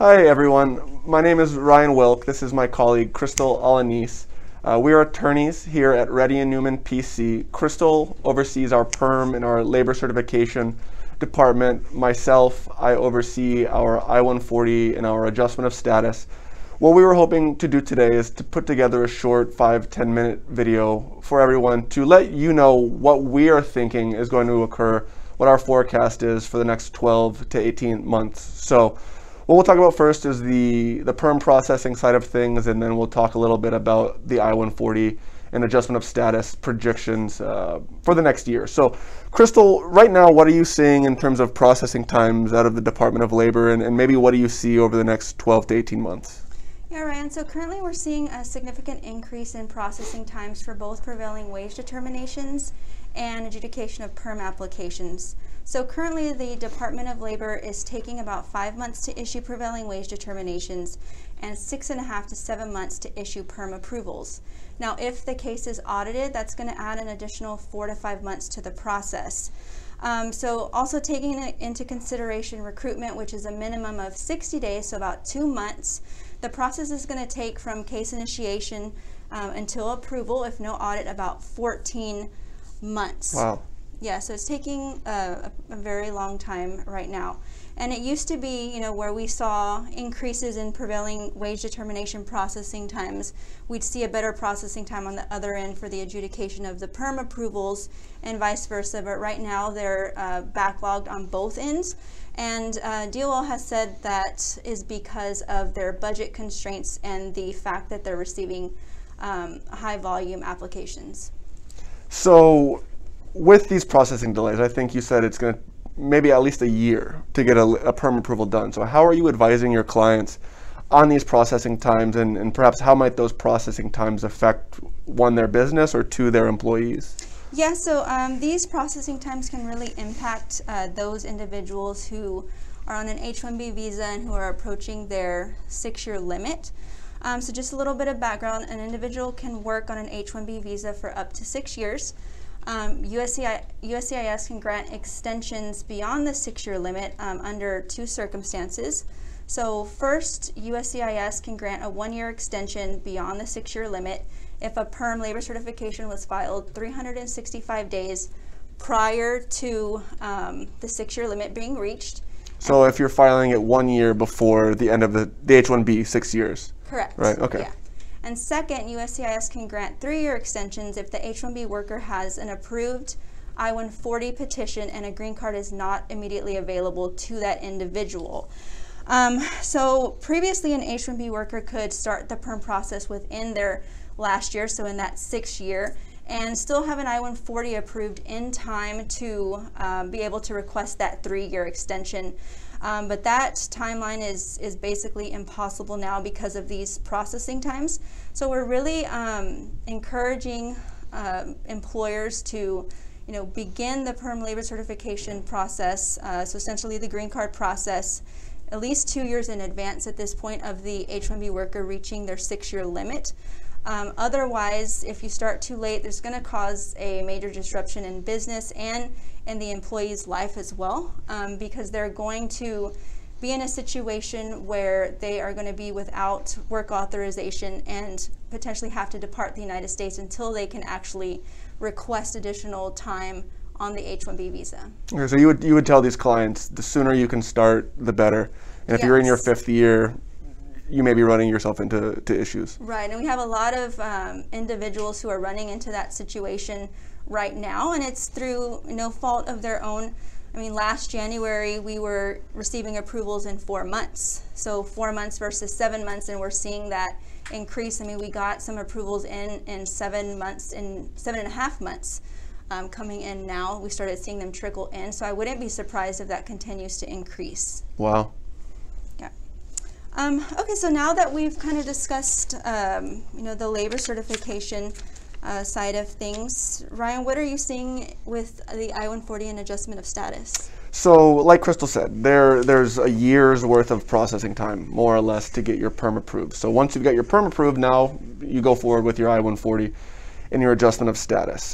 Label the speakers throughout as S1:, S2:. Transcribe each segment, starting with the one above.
S1: Hi everyone, my name is Ryan Wilck. This is my colleague Krystal, Alanis. We are attorneys here at Reddy & Newman PC. Krystal oversees our Perm and our labor certification department. Myself, I oversee our I-140 and our adjustment of status. What we were hoping to do today is to put together a short 5-10 minute video for everyone to let you know what we are thinking is going to occur, what our forecast is for the next 12 to 18 months. So what we'll talk about first is the Perm processing side of things, and then we'll talk a little bit about the I-140 and adjustment of status projections for the next year. So Krystal, right now, what are you seeing in terms of processing times out of the Department of Labor, and maybe what do you see over the next 12 to 18 months?
S2: Yeah, Ryan, so currently we're seeing a significant increase in processing times for both prevailing wage determinations and adjudication of Perm applications. So currently the Department of Labor is taking about 5 months to issue prevailing wage determinations and 6.5 to 7 months to issue Perm approvals. Now, if the case is audited, that's going to add an additional 4 to 5 months to the process. So also taking into consideration recruitment, which is a minimum of 60 days, so about 2 months, the process is going to take from case initiation until approval, if no audit, about 14 months.
S1: Wow.
S2: Yeah, so it's taking a very long time right now. And it used to be, where we saw increases in prevailing wage determination processing times, we'd see a better processing time on the other end for the adjudication of the Perm approvals and vice versa. But right now they're backlogged on both ends. And DOL has said that is because of their budget constraints and the fact that they're receiving high volume applications.
S1: So with these processing delays, I think you said it's going to maybe at least a year to get a Perm approval done. So how are you advising your clients on these processing times, and perhaps how might those processing times affect, one, their business, or two, their employees?
S2: Yeah, so these processing times can really impact those individuals who are on an H-1B visa and who are approaching their 6-year limit. So just a little bit of background, an individual can work on an H-1B visa for up to 6 years. USCIS can grant extensions beyond the 6-year limit under 2 circumstances. So first, USCIS can grant a 1-year extension beyond the 6-year limit if a Perm labor certification was filed 365 days prior to the 6-year limit being reached.
S1: So if you're filing it 1 year before the end of the H-1B, 6 years.
S2: Correct.
S1: Right, okay.
S2: Yeah. And second, USCIS can grant 3-year extensions if the H-1B worker has an approved I-140 petition and a green card is not immediately available to that individual. So previously, an H-1B worker could start the Perm process within their last year, so in that 6th year, and still have an I-140 approved in time to be able to request that 3-year extension. But that timeline is basically impossible now because of these processing times. So we're really encouraging employers to begin the Perm labor certification process, so essentially the green card process, at least 2 years in advance at this point of the H-1B worker reaching their 6-year limit. Otherwise, if you start too late, there's going to cause a major disruption in business and in the employee's life as well, because they're going to be in a situation where they are going to be without work authorization and potentially have to depart the United States until they can actually request additional time on the H-1B visa.
S1: Okay, so you would tell these clients the sooner you can start, the better. And if you're in your 5th year, you may be running yourself into issues.
S2: Right, and we have a lot of individuals who are running into that situation right now, and it's through no fault of their own. I mean, last January we were receiving approvals in 4 months, so 4 months versus 7 months, and we're seeing that increase. I mean, we got some approvals in 7 months, in 7.5 months coming in now. We started seeing them trickle in, so I wouldn't be surprised if that continues to increase.
S1: Wow.
S2: Okay, so now that we've kind of discussed, the labor certification side of things, Ryan, what are you seeing with the I-140 and adjustment of status?
S1: So, like Krystal said, there's a year's worth of processing time, more or less, to get your Perm approved. So once you've got your Perm approved, now you go forward with your I-140 and your adjustment of status.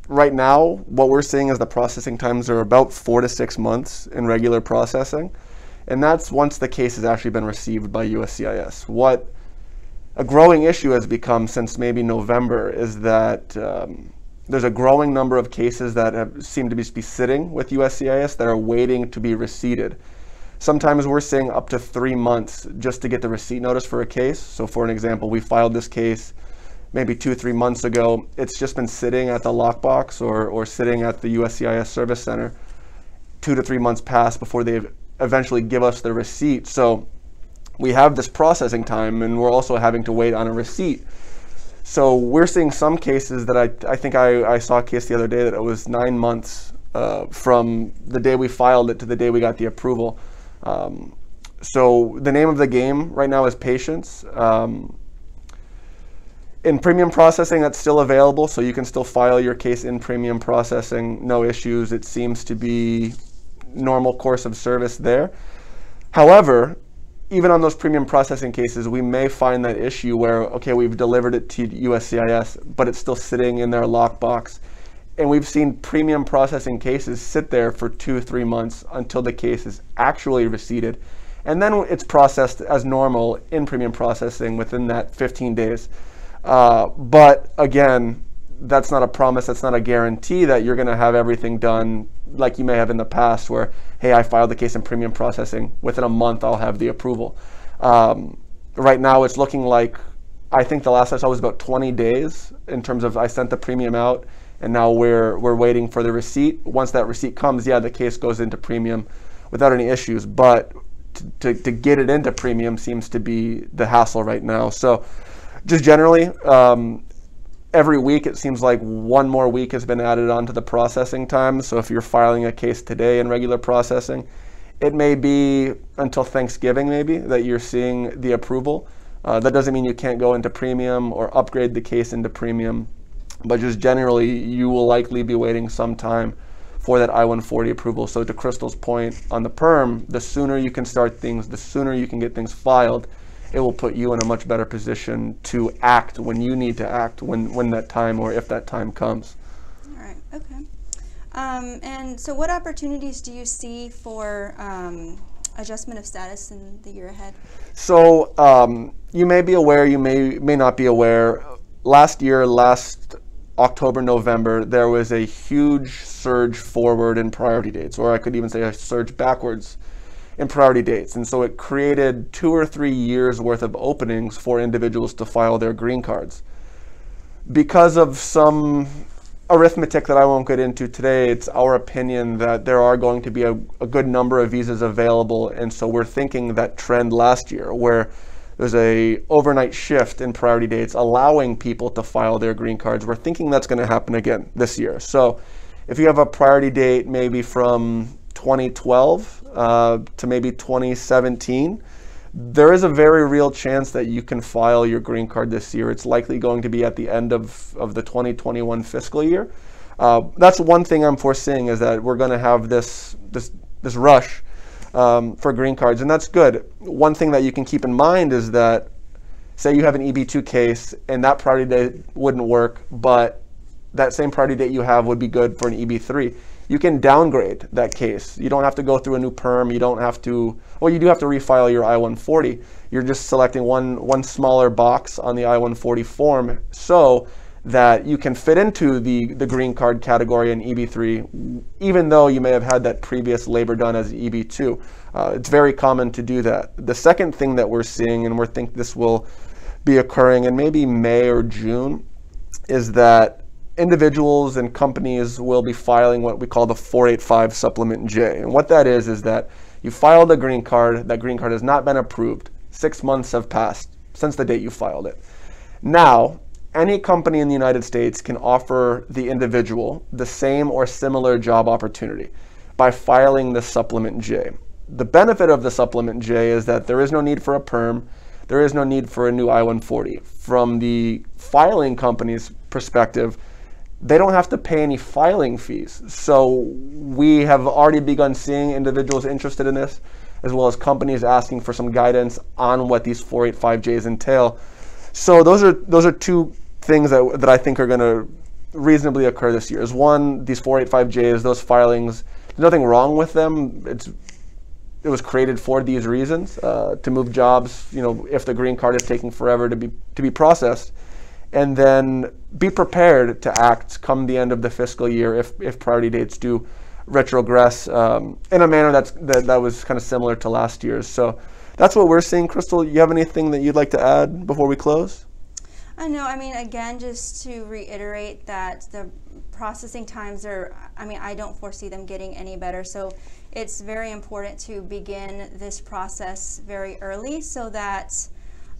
S1: Right now, what we're seeing is the processing times are about 4 to 6 months in regular processing. and that's once the case has actually been received by USCIS. What a growing issue has become since maybe November is that there's a growing number of cases that seem to be sitting with USCIS that are waiting to be receipted. Sometimes we're seeing up to 3 months just to get the receipt notice for a case. So for an example, we filed this case maybe 2-3 months ago. It's just been sitting at the lockbox or sitting at the USCIS service center. 2 to 3 months pass before they eventually give us the receipt. So we have this processing time, and we're also having to wait on a receipt. So we're seeing some cases that I think I saw a case the other day that it was 9 months from the day we filed it to the day we got the approval. So the name of the game right now is patience. In premium processing, that's still available, so you can still file your case in premium processing, no issues. It seems to be normal course of service there. However, even on those premium processing cases, we may find that issue where, okay, we've delivered it to USCIS, but it's still sitting in their lockbox. And we've seen premium processing cases sit there for 2-3 months until the case is actually receipted. And then it's processed as normal in premium processing within that 15 days. But again, that's not a promise, that's not a guarantee that you're going to have everything done like you may have in the past where, hey, I filed the case in premium processing, within a month I'll have the approval. Right now it's looking like, I think the last I saw was about 20 days in terms of I sent the premium out, and now we're waiting for the receipt. Once that receipt comes, yeah, the case goes into premium without any issues, but to get it into premium seems to be the hassle right now. So just generally, every week it seems like one more week has been added onto the processing time. So if you're filing a case today in regular processing, it may be until Thanksgiving maybe that you're seeing the approval. That doesn't mean you can't go into premium or upgrade the case into premium, but just generally you will likely be waiting some time for that I-140 approval. So to Krystal's point on the perm, the sooner you can start things, the sooner you can get things filed, it will put you in a much better position to act when you need to act, when that time or if that time comes.
S2: All right, okay. And so what opportunities do you see for adjustment of status in the year ahead? So
S1: you may be aware, you may not be aware, last October, November, there was a huge surge forward in priority dates, or I could even say a surge backwards in priority dates. And so it created 2 or 3 years worth of openings for individuals to file their green cards. Because of some arithmetic that I won't get into today, it's our opinion that there are going to be a good number of visas available. And so we're thinking that trend last year where there's a overnight shift in priority dates allowing people to file their green cards. We're thinking that's going to happen again this year. So if you have a priority date maybe from 2012 to maybe 2017, there is a very real chance that you can file your green card this year. It's likely going to be at the end of the 2021 fiscal year. That's one thing I'm foreseeing, is that we're going to have this rush for green cards, and that's good. One thing that you can keep in mind is that, say you have an EB2 case and that priority date wouldn't work, but that same priority date you have would be good for an EB3. You can downgrade that case. You don't have to go through a new perm. You don't have to, well, you do have to refile your I-140. You're just selecting one smaller box on the I-140 form so that you can fit into the green card category in EB3, even though you may have had that previous labor done as EB2. It's very common to do that. The second thing that we're seeing, and we think this will be occurring in maybe May or June, is that individuals and companies will be filing what we call the 485 Supplement J. And what that is that you filed a green card, that green card has not been approved. 6 months have passed since the date you filed it. Now, any company in the United States can offer the individual the same or similar job opportunity by filing the Supplement J. The benefit of the Supplement J is that there is no need for a perm, there is no need for a new I-140. From the filing company's perspective, they don't have to pay any filing fees. So we have already begun seeing individuals interested in this, as well as companies asking for some guidance on what these 485Js entail. So those are two things that I think are going to reasonably occur this year. Is one, these 485Js, those filings, there's nothing wrong with them. it was created for these reasons, to move jobs, if the green card is taking forever to be processed, and then be prepared to act come the end of the fiscal year if priority dates do retrogress in a manner that was kind of similar to last year's. So that's what we're seeing. Krystal, you have anything that you'd like to add before we close?
S2: No, I mean, again, just to reiterate that the processing times I don't foresee them getting any better. So it's very important to begin this process very early so that,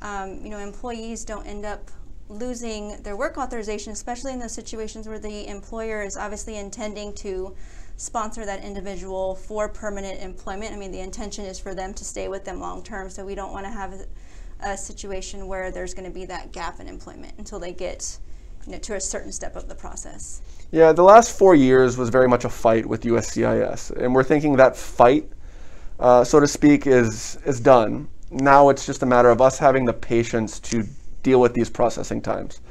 S2: employees don't end up losing their work authorization, especially in those situations where the employer is obviously intending to sponsor that individual for permanent employment. I mean, the intention is for them to stay with them long term, so we don't want to have a situation where there's going to be that gap in employment until they get to a certain step of the process.
S1: Yeah, the last 4 years was very much a fight with USCIS, and we're thinking that fight, so to speak, is done. Now it's just a matter of us having the patience to deal with these processing times.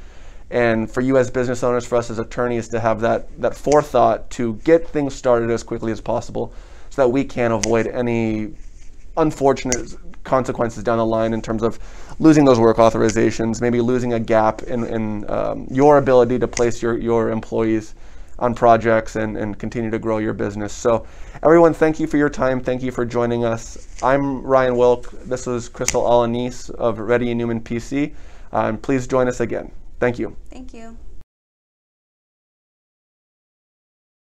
S1: And for you as business owners, for us as attorneys, to have that forethought to get things started as quickly as possible so that we can avoid any unfortunate consequences down the line in terms of losing those work authorizations, maybe losing a gap in your ability to place your employees on projects and continue to grow your business. So everyone, thank you for your time. Thank you for joining us. I'm Ryan Wilck. This was Krystal Alanis of Reddy & Newman PC. Please join us again. Thank you.
S2: Thank you.